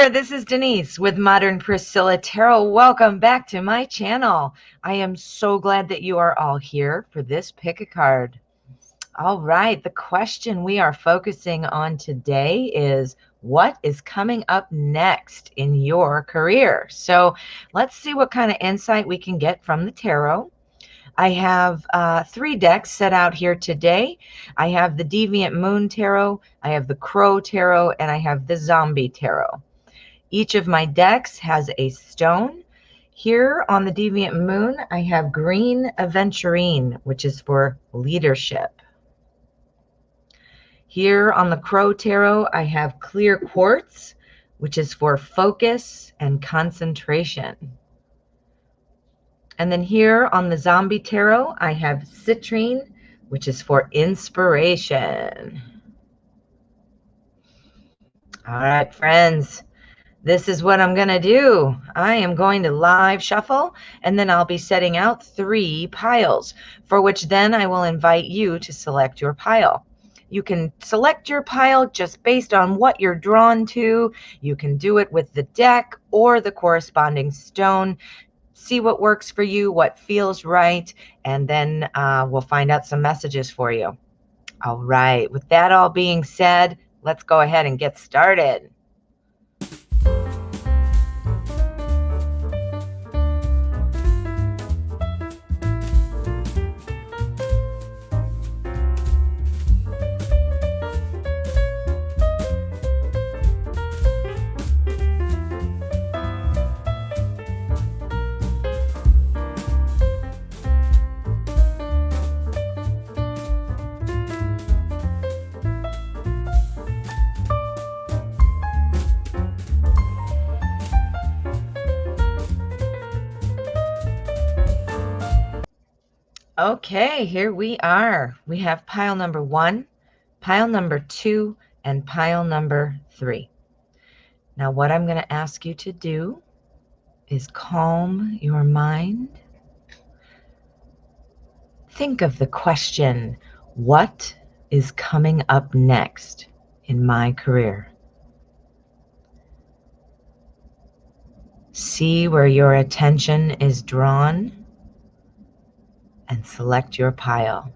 there, this is Denise with Modern Priscilla Tarot. Welcome back to my channel. I am so glad that you are all here for this pick a card. All right, the question we are focusing on today is what is coming up next in your career? So let's see what kind of insight we can get from the tarot. I have 3 decks set out here today. I have the Deviant Moon Tarot, I have the Crow Tarot, and I have the Zombie Tarot. Each of my decks has a stone. Here on the Deviant Moon, I have green aventurine, which is for leadership. Here on the Crow Tarot, I have clear quartz, which is for focus and concentration. And then here on the Zombie Tarot, I have citrine, which is for inspiration. All right, friends. This is what I'm going to do. I am going to live shuffle, and then I'll be setting out 3 piles, for which then I will invite you to select your pile. You can select your pile just based on what you're drawn to. You can do it with the deck or the corresponding stone. See what works for you, what feels right, and then we'll find out some messages for you. All right, with that all being said, let's go ahead and get started. Okay, here we are. We have pile number 1, pile number 2, and pile number 3. Now, what I'm going to ask you to do is calm your mind. Think of the question, what is coming up next in my career? See where your attention is drawn and select your pile.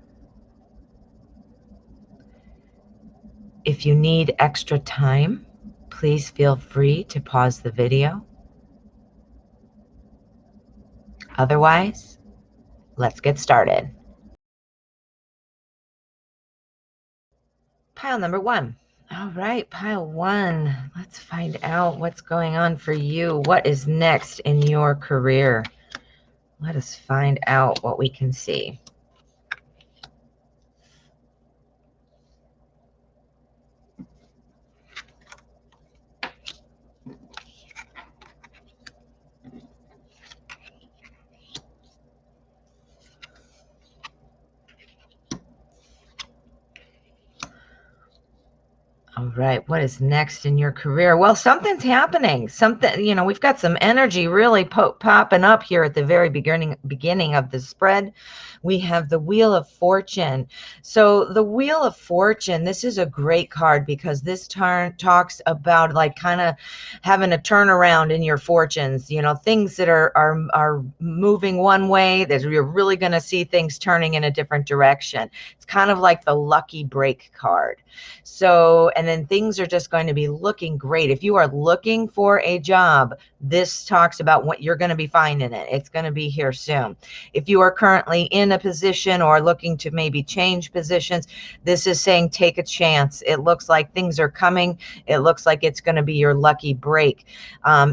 If you need extra time, please feel free to pause the video. Otherwise, let's get started. Pile number 1. All right, pile 1. Let's find out what's going on for you. What is next in your career? Let us find out what we can see. All right, what is next in your career? Well, something's happening. Something, we've got some energy really popping up here at the very beginning of the spread. We have the Wheel of Fortune. So the Wheel of Fortune, this is a great card because this talks about like kind of having a turnaround in your fortunes, things that are moving one way, that you're really going to see things turning in a different direction. It's kind of like the lucky break card. So, and then things are just going to be looking great. If you are looking for a job, this talks about what you're going to be finding it. It's going to be here soon. If you are currently in a position or looking to maybe change positions, this is saying take a chance. It looks like things are coming. It looks like it's going to be your lucky break.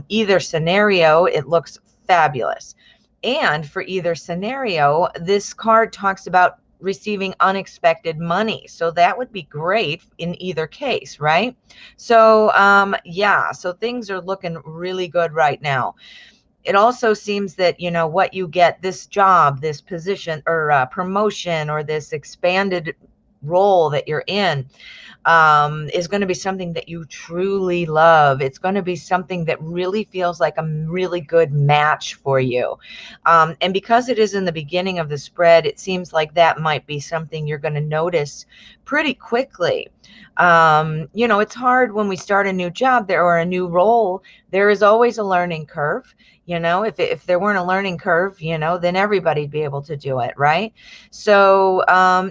Either scenario, it looks fabulous. And for either scenario, this card talks about receiving unexpected money. So that would be great in either case, right? So yeah, so things are looking really good right now. It also seems that, what you get, this job, this position or promotion or this expanded role that you're in is going to be something that you truly love. It's going to be something that really feels like a really good match for you. And because it is in the beginning of the spread, it seems like that might be something you're going to notice pretty quickly. You know, it's hard when we start a new job there or a new role. There is always a learning curve. You know, if there weren't a learning curve, you know, then everybody'd be able to do it, right? So,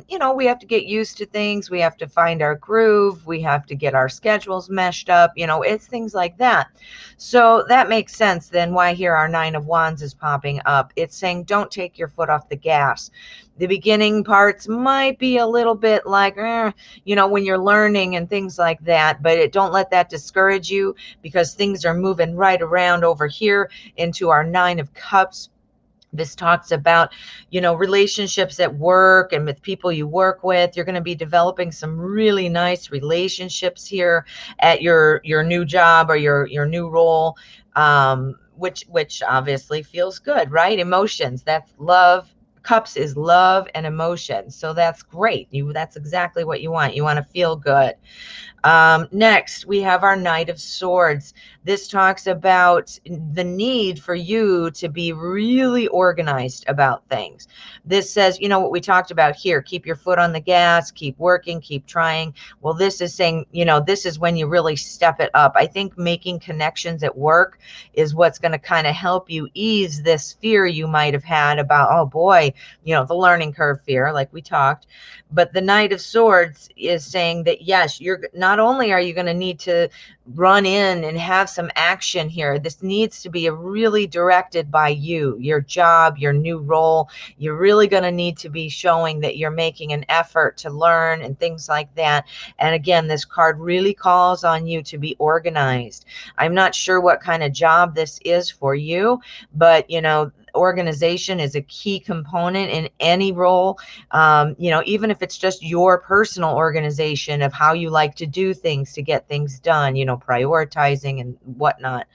you know, we have to get used to things. We have to find our groove. We have to get our schedules meshed up. You know, it's things like that. So that makes sense then why here our Nine of Wands is popping up. It's saying don't take your foot off the gas. The beginning parts might be a little bit like, you know, when you're learning and things like that, but don't let that discourage you because things are moving right around over here into our Nine of Cups. This talks about, you know, relationships at work and with people you work with. You're going to be developing some really nice relationships here at your new job or your new role, which obviously feels good, right? Emotions, that's love. Cups is love and emotion. So that's great. That's exactly what you want. You want to feel good. Next, we have our Knight of Swords. This talks about the need for you to be really organized about things. This says, you know, what we talked about here, keep your foot on the gas, keep working, keep trying. Well, this is saying, you know, this is when you really step it up. I think making connections at work is what's going to kind of help you ease this fear you might have had about, oh boy, you know, the learning curve fear, like we talked. But the Knight of Swords is saying that, yes, you're not only are you going to need to run in and have some action here, this needs to be really directed by you, your job, your new role. You're really going to need to be showing that you're making an effort to learn and things like that. And again, this card really calls on you to be organized. I'm not sure what kind of job this is for you, but, you know, organization is a key component in any role. You know, even if it's just your personal organization of how you like to do things to get things done, you know, prioritizing and whatnot.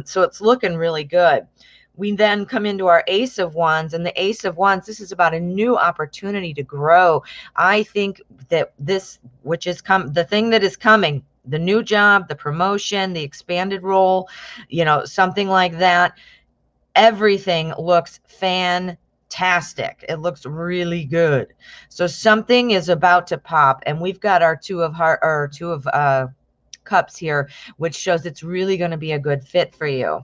So it's looking really good. We then come into our Ace of Wands, and the Ace of Wands, this is about a new opportunity to grow. I think that this, which is the thing that is coming, the new job, the promotion, the expanded role, you know, something like that, everything looks fantastic. It looks really good. So something is about to pop, and we've got our Two of Cups here, which shows it's really going to be a good fit for you.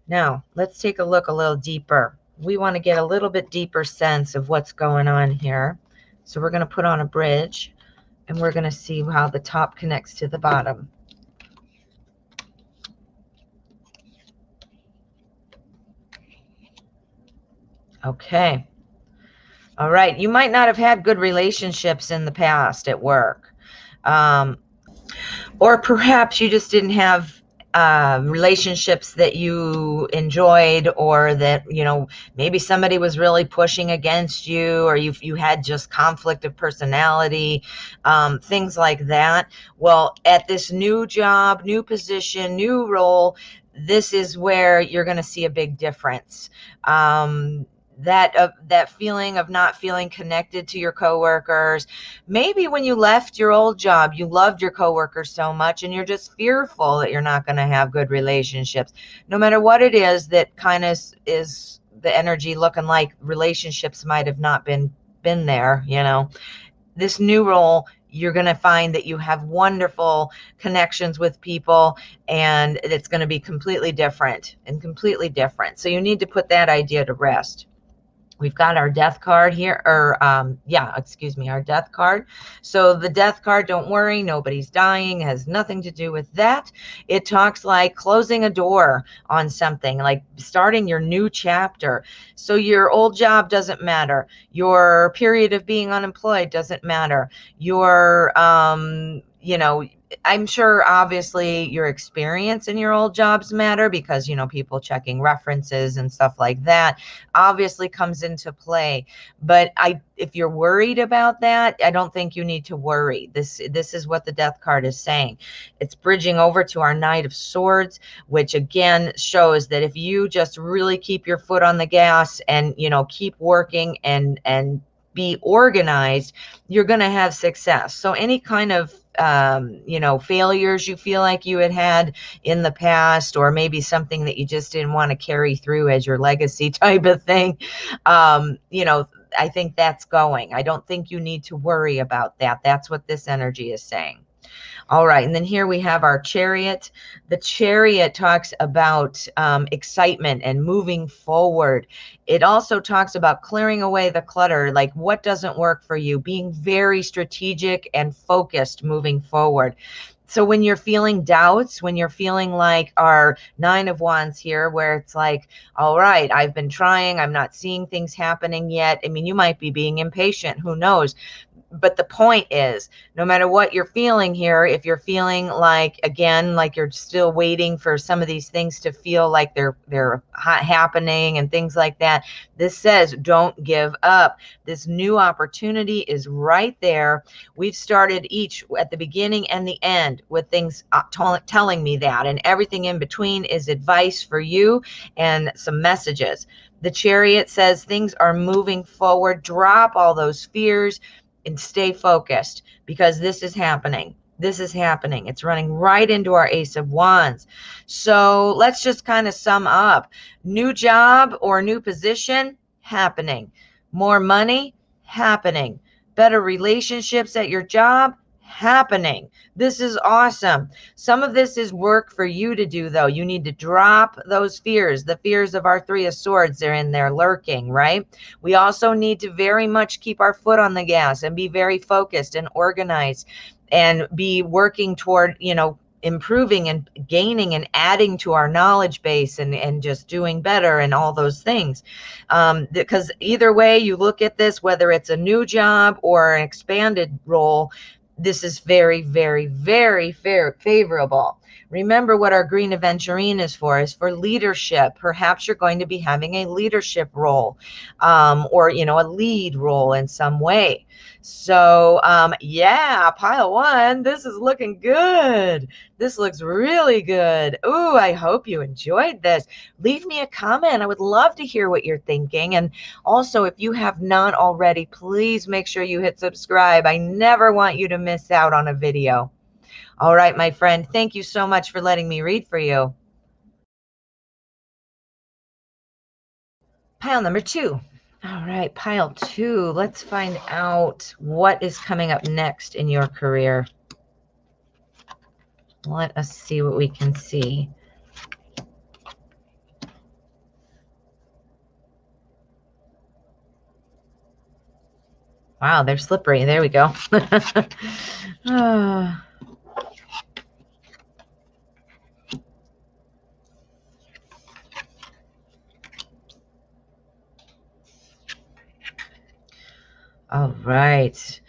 Now, let's take a look a little deeper. We want to get a little bit deeper sense of what's going on here. So we're going to put on a bridge, and we're going to see how the top connects to the bottom. Okay. All right. You might not have had good relationships in the past at work. Or perhaps you just didn't have relationships that you enjoyed, or that, you know, maybe somebody was really pushing against you, or you had just conflict of personality, things like that. Well, at this new job, new position, new role, this is where you're going to see a big difference. That feeling of not feeling connected to your coworkers. Maybe when you left your old job, you loved your coworkers so much and you're just fearful that you're not going to have good relationships. No matter what it is that kind of is the energy looking like, relationships might have not been there, you know. This new role, you're going to find that you have wonderful connections with people, and it's going to be completely different. So you need to put that idea to rest. We've got our death card here, or our death card. So the death card, don't worry, nobody's dying, has nothing to do with that. It talks like closing a door on something, like starting your new chapter. So your old job doesn't matter. Your period of being unemployed doesn't matter. Your, you know, I'm sure obviously your experience in your old jobs matter, because, you know, people checking references and stuff like that obviously comes into play. But if you're worried about that, I don't think you need to worry. This is what the death card is saying. It's bridging over to our Knight of Swords, which again shows that if you just really keep your foot on the gas and, you know, keep working and be organized, you're going to have success. So any kind of failures you feel like you had in the past, or maybe something that you just didn't want to carry through as your legacy type of thing, I think that's going. I don't think you need to worry about that. That's what this energy is saying. All right, and then here we have our chariot. The chariot talks about excitement and moving forward. It also talks about clearing away the clutter, like what doesn't work for you, being very strategic and focused moving forward. So when you're feeling doubts, when you're feeling like our 9 of Wands here, where it's like, all right, I've been trying, I'm not seeing things happening yet. I mean, you might be being impatient, who knows? But the point is, no matter what you're feeling here, if you're feeling like, again, like you're still waiting for some of these things to feel like they're happening and things like that, this says don't give up. This new opportunity is right there. We've started each at the beginning and the end with things telling me that, and everything in between is advice for you and some messages. The chariot says things are moving forward. Drop all those fears and stay focused, because this is happening. This is happening. It's running right into our Ace of Wands. So let's just kind of sum up. New job or new position happening. More money happening. Better relationships at your job happening. This is awesome. Some of this is work for you to do, though. You need to drop those fears. The fears of our 3 of Swords, they're in there lurking, right? We also need to very much keep our foot on the gas and be very focused and organized and be working toward, improving and gaining and adding to our knowledge base and just doing better and all those things. Because either way you look at this, whether it's a new job or an expanded role, this is very, very, very favorable. Remember what our green aventurine is for leadership. Perhaps you're going to be having a leadership role, or, a lead role in some way. So, yeah, pile 1, this is looking good. This looks really good. Ooh, I hope you enjoyed this. Leave me a comment. I would love to hear what you're thinking. And also, if you have not already, please make sure you hit subscribe. I never want you to miss out on a video. All right, my friend, thank you so much for letting me read for you. Pile number 2. All right, pile 2. Let's find out what is coming up next in your career. Let us see what we can see. Wow, they're slippery. There we go. All right.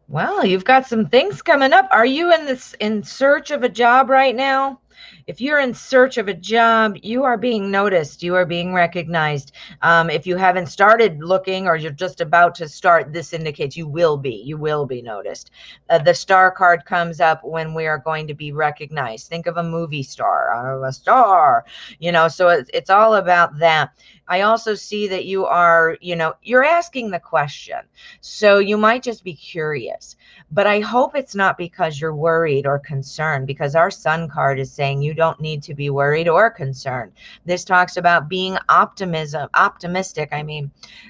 Well, you've got some things coming up. Are you in search of a job right now? If you're in search of a job, you are being noticed. You are being recognized. If you haven't started looking, or you're just about to start, this indicates you will be. You will be noticed. The star card comes up when we are going to be recognized. Think of a movie star. I'm a star. So it's all about that. I also see that you are, you're asking the question. So you might just be curious, but I hope it's not because you're worried or concerned, because our Sun card is saying you don't need to be worried or concerned. This talks about being optimistic.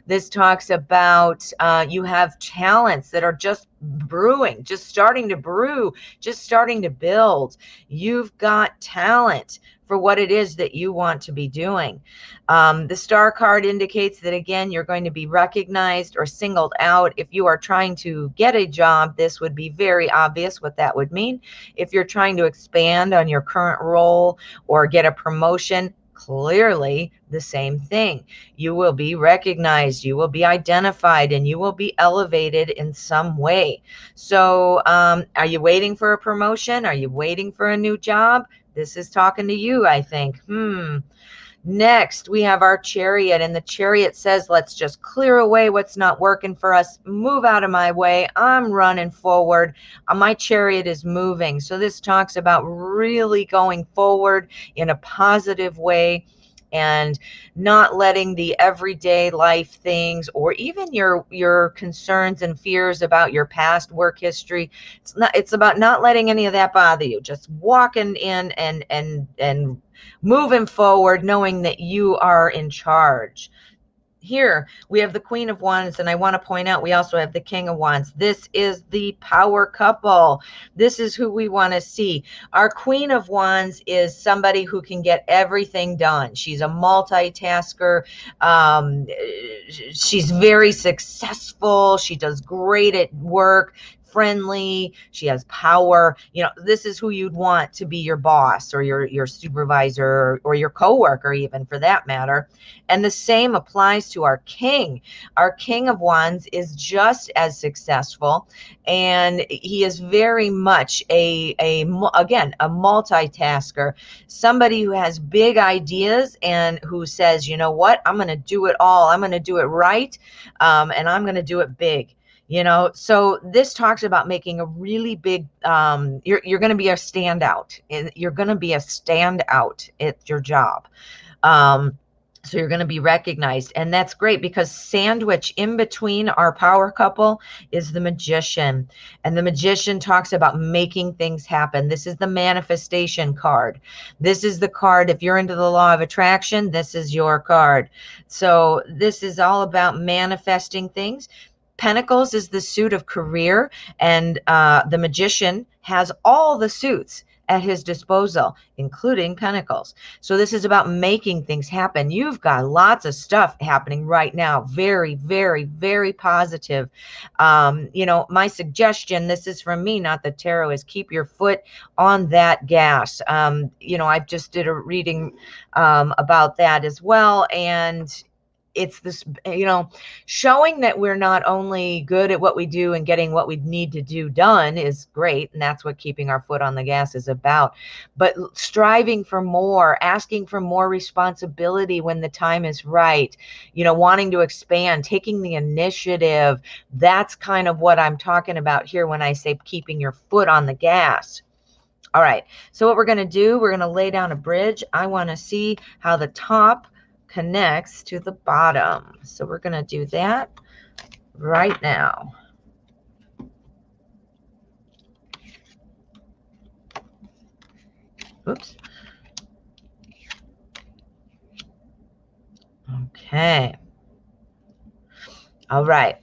This talks about you have talents that are just brewing, just starting to brew, just starting to build. You've got talent for what it is that you want to be doing. The star card indicates that, again, you're going to be recognized or singled out. If you are trying to get a job, this would be very obvious what that would mean. If you're trying to expand on your current role or get a promotion, clearly the same thing. You will be recognized, you will be identified, and you will be elevated in some way. So are you waiting for a promotion? Are you waiting for a new job? This is talking to you, I think. Next, we have our chariot, and the chariot says, let's just clear away what's not working for us. Move out of my way. I'm running forward. My chariot is moving. So this talks about really going forward in a positive way and not letting the everyday life things, or even your concerns and fears about your past work history, it's about not letting any of that bother you. Just walking in and moving forward, knowing that you are in charge. Here we have the Queen of Wands, and I want to point out we also have the King of Wands. This is the power couple. This is who we want to see. Our Queen of Wands is somebody who can get everything done. She's a multitasker. She's very successful. She does great at work, friendly, she has power. This is who you'd want to be your boss, or your supervisor, or your coworker, even, for that matter. And the same applies to our king. Our King of Wands is just as successful, and he is very much again, a multitasker, somebody who has big ideas and who says, you know what, I'm going to do it all. I'm going to do it right, and I'm going to do it big. So this talks about making a really big, you're going to be a standout. You're going to be a standout at your job. So you're going to be recognized, and that's great, because sandwich in between our power couple is the Magician, and the Magician talks about making things happen. This is the manifestation card. This is the card, if you're into the law of attraction, this is your card. So this is all about manifesting things. Pentacles is the suit of career, and the Magician has all the suits at his disposal, including Pentacles. So this is about making things happen. You've got lots of stuff happening right now. Very, very, very positive. My suggestion, this is from me, not the tarot, is keep your foot on that gas. I just did a reading about that as well, and it's this, showing that we're not only good at what we do and getting what we need to do done is great. And that's what keeping our foot on the gas is about. But striving for more, asking for more responsibility when the time is right, wanting to expand, taking the initiative. That's kind of what I'm talking about here when I say keeping your foot on the gas. All right. So what we're going to do, we're going to lay down a bridge. I want to see how the top connects to the bottom. So we're going to do that right now. Oops. Okay. All right.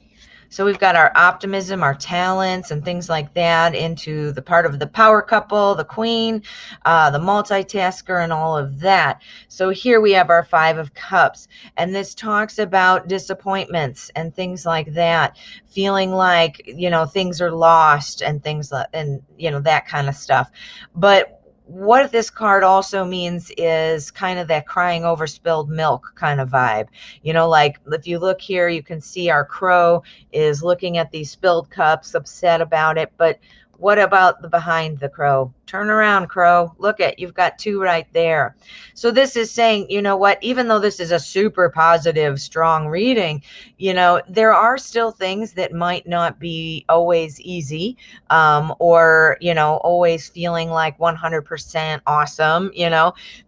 So we've got our optimism, our talents, and things like that into the part of the power couple, the queen, the multitasker, and all of that. So here we have our Five of Cups, and this talks about disappointments and things like that, feeling like, things are lost and things like, and, that kind of stuff. But what this card also means is kind of that crying over spilled milk kind of vibe. Like if you look here, you can see our crow is looking at these spilled cups, upset about it. But what about the behind the crow? Turn around, crow. Look you've got two right there. So this is saying, you know what, even though this is a super positive, strong reading, there are still things that might not be always easy, or, always feeling like 100% awesome,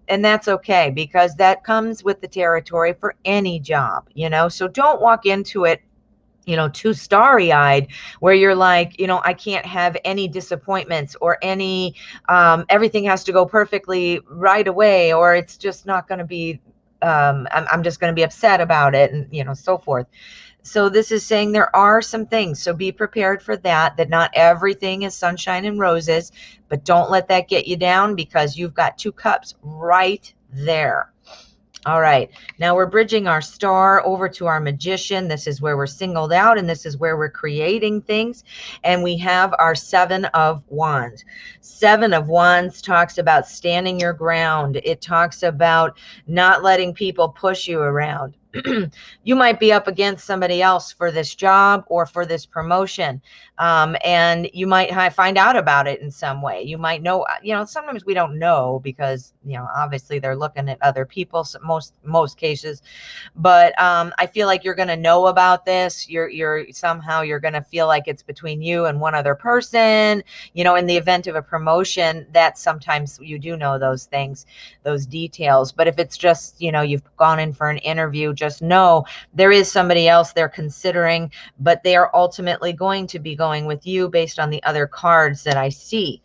and that's okay, because that comes with the territory for any job, so don't walk into it too starry-eyed, where you're like, I can't have any disappointments, or any, everything has to go perfectly right away, or it's just not going to be, I'm just going to be upset about it, and, so forth. So this is saying there are some things, so be prepared for that not everything is sunshine and roses, but don't let that get you down, because you've got two cups right there. All right, now we're bridging our star over to our Magician. This is where we're singled out, and this is where we're creating things. And we have our Seven of Wands. Seven of Wands talks about standing your ground. It talks about not letting people push you around. You might be up against somebody else for this job or for this promotion. And you might find out about it in some way. You might know, sometimes we don't know because, obviously they're looking at other people, so most cases. But I feel like you're going to know about this. You're going to feel like it's between you and one other person. In the event of a promotion, that sometimes you do know those things, those details. But if it's just, you've gone in for an interview, just know there is somebody else they're considering, but they are ultimately going to be going with you based on the other cards that I see.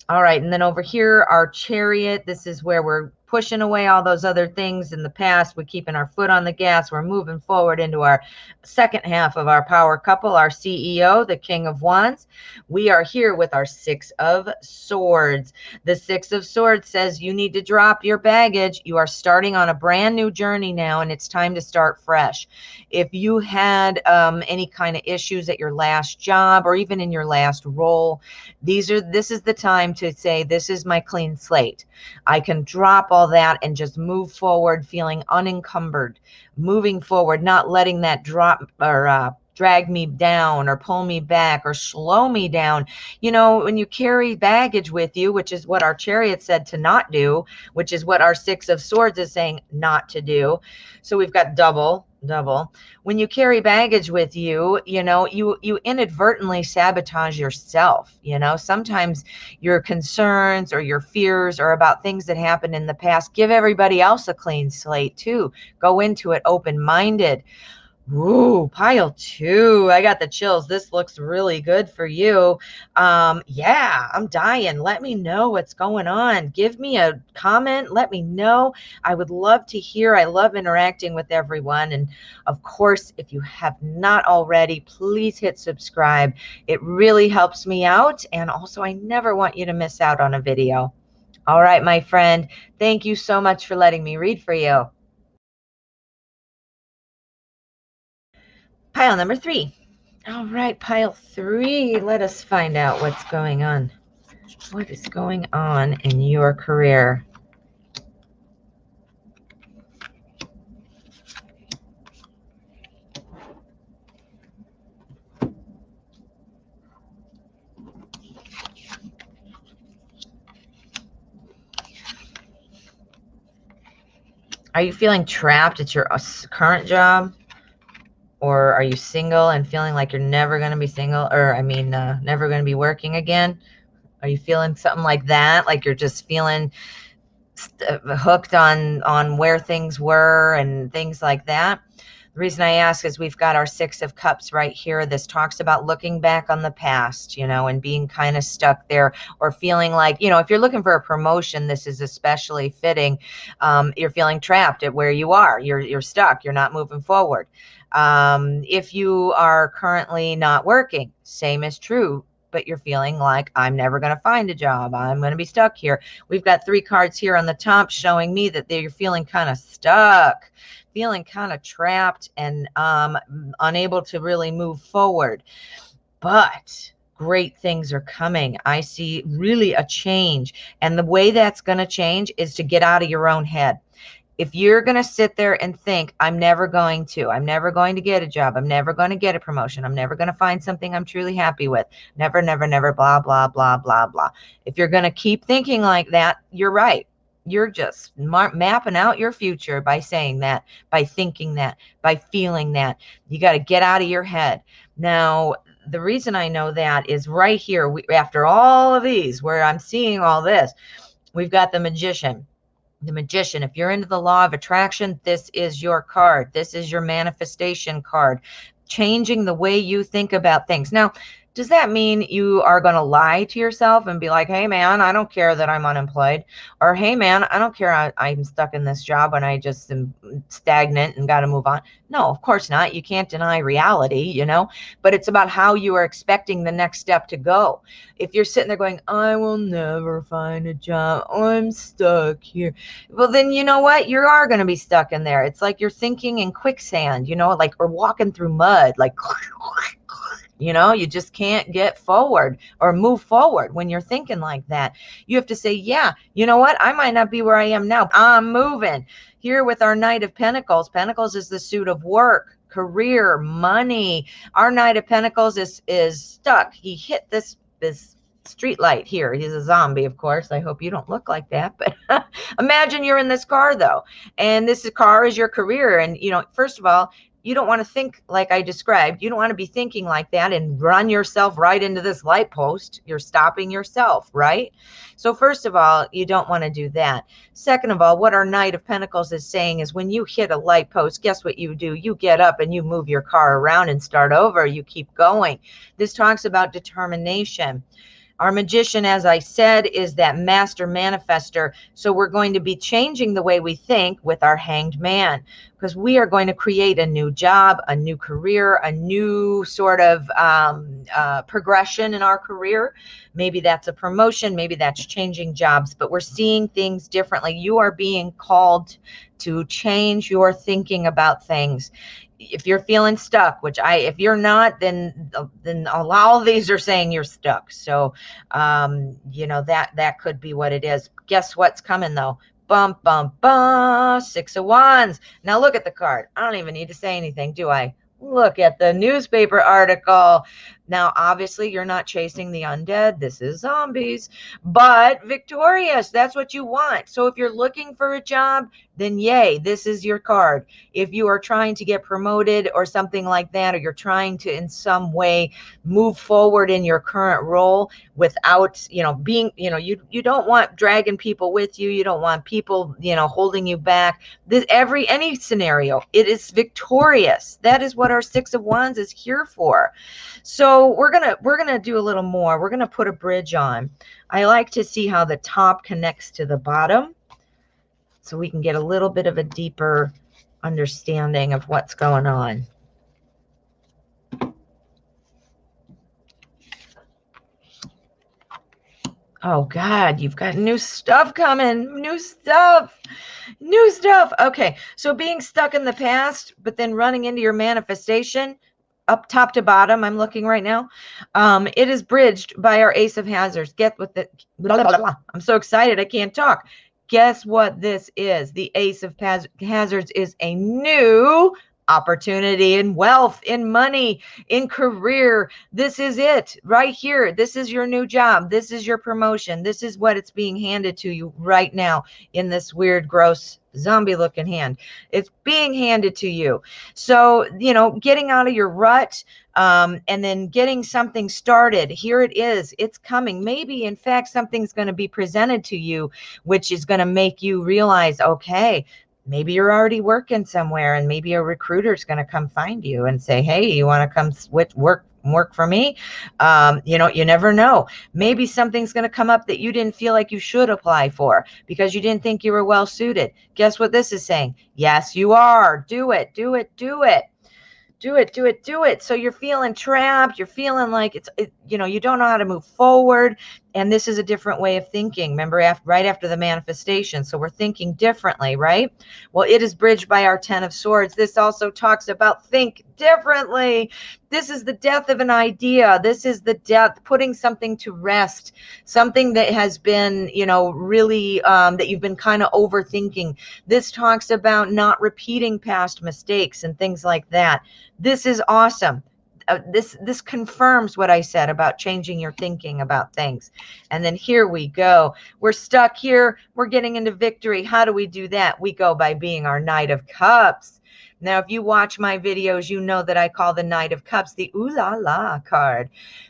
All right, and then over here, our Chariot, this is where we're pushing away all those other things in the past. We're keeping our foot on the gas. We're moving forward into our second half of our power couple, our CEO, the King of Wands. We are here with our Six of Swords. The Six of Swords says you need to drop your baggage. You are starting on a brand new journey now, and it's time to start fresh. If you had any kind of issues at your last job or even in your last role, this is the time to say, this is my clean slate. I can drop all that and just move forward feeling unencumbered, moving forward, not letting that drop or drag me down or pull me back or slow me down. When you carry baggage with you, which is what our Chariot said to not do, which is what our Six of Swords is saying not to do. So we've got double. When you carry baggage with you, you inadvertently sabotage yourself. Sometimes your concerns or your fears are about things that happened in the past. Give everybody else a clean slate too. Go into it open-minded. Ooh, pile 2. I got the chills. This looks really good for you. Yeah, I'm dying. Let me know what's going on. Give me a comment. Let me know. I would love to hear. I love interacting with everyone. And of course, if you have not already, please hit subscribe. It really helps me out. And also, I never want you to miss out on a video. All right, my friend. Thank you so much for letting me read for you. Pile number 3. All right, pile 3. Let us find out what's going on. What is going on in your career? Are you feeling trapped at your current job? Or are you single and feeling like you're never going to be single, or never going to be working again? Are you feeling something like that? Like you're just feeling hooked on where things were and things like that? The reason I ask is we've got our Six of Cups right here. This talks about looking back on the past, and being kind of stuck there, or feeling like, if you're looking for a promotion, this is especially fitting. You're feeling trapped at where you are. You're stuck. You're not moving forward. If you are currently not working, same is true, but you're feeling like, I'm never going to find a job. I'm going to be stuck here. We've got 3 cards here on the top showing me that you're feeling kind of stuck, feeling kind of trapped and unable to really move forward. But great things are coming. I see really a change. And the way that's going to change is to get out of your own head. If you're going to sit there and think, I'm never going to get a job, I'm never going to get a promotion, I'm never going to find something I'm truly happy with, never, blah, blah, blah, blah, blah. If you're going to keep thinking like that, you're right. You're just mapping out your future by saying that, by thinking that, by feeling that. You got to get out of your head. Now, the reason I know that is right here, after all of these, where I'm seeing all this, we've got the Magician. The Magician, if you're into the law of attraction, this is your card. This is your manifestation card. Changing the way you think about things. Now, does that mean you are going to lie to yourself and be like, hey, man, I don't care that I'm unemployed? Or, hey, man, I don't care I'm stuck in this job and I just am stagnant and got to move on? No, of course not. You can't deny reality, but it's about how you are expecting the next step to go. If you're sitting there going, I will never find a job, I'm stuck here. Well, then you know what? You are going to be stuck in there. It's like you're thinking in quicksand, like, or walking through mud, like, You know, you just can't get forward or move forward when you're thinking like that. You have to say, yeah, you know what? I might not be where I am now. I'm moving. Here with our Knight of Pentacles. Pentacles is the suit of work, career, money. Our Knight of Pentacles is stuck. He hit this street light here. He's a zombie, of course. I hope you don't look like that. But imagine you're in this car, though, and this car is your career. And, you know, first of all, you don't want to think like I described. You don't want to be thinking like that and run yourself right into this light post. You're stopping yourself, right? So first of all, you don't want to do that. Second of all, what our Knight of Pentacles is saying is when you hit a light post, guess what you do? You get up and you move your car around and start over. You keep going. This talks about determination. Our Magician, as I said, is that master manifester. So we're going to be changing the way we think with our Hanged Man, because we are going to create a new job, a new career, a new sort of progression in our career. Maybe that's a promotion. Maybe that's changing jobs, but we're seeing things differently. You are being called to change your thinking about things. If you're feeling stuck, which if you're not, then all of these are saying you're stuck. So, you know, that could be what it is. Guess what's coming though? Bum, bum, bum, 6 of Wands. Now look at the card. I don't even need to say anything, do I? Look at the newspaper article. Now, obviously, you're not chasing the undead. This is zombies, but victorious. That's what you want. So if you're looking for a job, then yay, this is your card. If you are trying to get promoted or something like that, or you're trying to in some way move forward in your current role without, you know, being, you know, you don't want dragging people with you. You don't want people, you know, holding you back. Any scenario, it is victorious. That is what our 6 of Wands is here for. So we're gonna do a little more. We're gonna put a bridge on. I like to see how the top connects to the bottom, so we can get a little bit of a deeper understanding of what's going on. Oh God, you've got new stuff coming. New stuff. New stuff. Okay, so being stuck in the past, but then running into your manifestation, up top to bottom, I'm looking right now. It is bridged by our Ace of Hazards. Get with it. Blah, blah, blah. I'm so excited I can't talk. Guess what this is? The Ace of Hazards is a new opportunity in wealth, in money, in career. This is it right here. This is your new job. This is your promotion. This is what it's being handed to you right now in this weird, gross, zombie looking hand. It's being handed to you. So, you know, getting out of your rut, and then getting something started. Here it is. It's coming. Maybe, in fact, something's going to be presented to you, which is going to make you realize, okay, maybe you're already working somewhere, and maybe a recruiter's going to come find you and say, hey, you want to come work for me? You know, you never know. Maybe something's going to come up that you didn't feel like you should apply for because you didn't think you were well suited. Guess what this is saying? Yes, you are. Do it, do it, do it. Do it, do it, do it. So you're feeling trapped. You're feeling like you know, you don't know how to move forward. And this is a different way of thinking. Remember, right after the manifestation. So we're thinking differently, right? Well, it is bridged by our 10 of Swords. This also talks about think differently. This is the death of an idea. This is the death, putting something to rest, something that has been, you know, really, that you've been kind of overthinking. This talks about not repeating past mistakes and things like that. This is awesome. This confirms what I said about changing your thinking about things. And then here we go. We're stuck here. We're getting into victory. How do we do that? We go by being our Knight of Cups. Now, if you watch my videos, you know that I call the Knight of Cups the ooh la la card.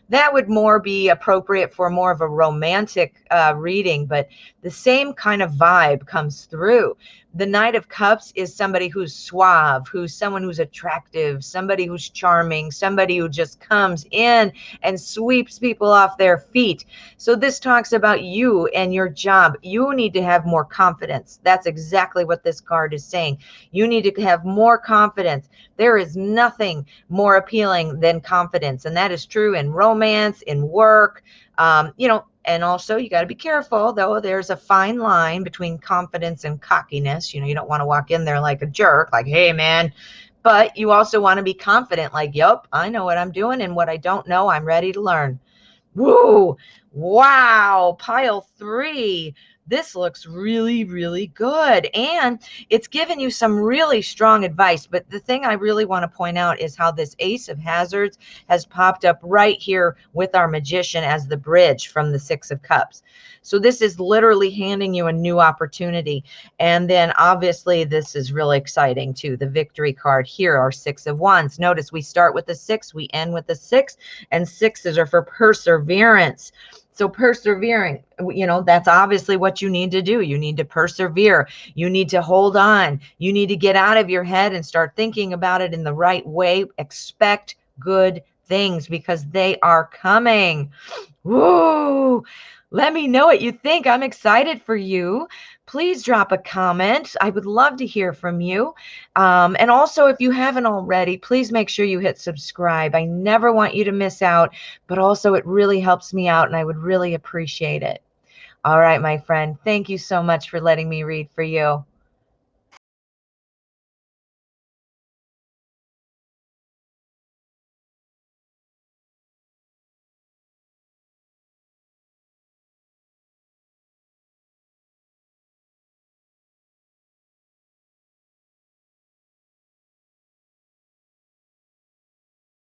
That would more be appropriate for more of a romantic reading, but the same kind of vibe comes through. The Knight of Cups is somebody who's suave, who's someone who's attractive, somebody who's charming, somebody who just comes in and sweeps people off their feet. So this talks about you and your job. You need to have more confidence. That's exactly what this card is saying. You need to have more confidence. There is nothing more appealing than confidence. And that is true in romance, in work, you know. And also, you got to be careful, though. There's a fine line between confidence and cockiness. You know, you don't want to walk in there like a jerk, like, hey, man, but you also want to be confident, like, yep, I know what I'm doing, and what I don't know, I'm ready to learn. Woo! Wow, pile 3. This looks really, really good. And it's given you some really strong advice. But the thing I really want to point out is how this Ace of Hazards has popped up right here with our Magician as the bridge from the Six of Cups. So this is literally handing you a new opportunity. And then obviously this is really exciting too. The victory card here, our Six of Wands. Notice we start with the 6, we end with the 6, and 6s are for perseverance. So persevering, that's obviously what you need to do. You need to persevere. You need to hold on. You need to get out of your head and start thinking about it in the right way. Expect good things because they are coming. Woo! Let me know what you think. I'm excited for you. Please drop a comment. I would love to hear from you. And also, if you haven't already, please make sure you hit subscribe. I never want you to miss out, but also it really helps me out and I would really appreciate it. All right, my friend. Thank you so much for letting me read for you.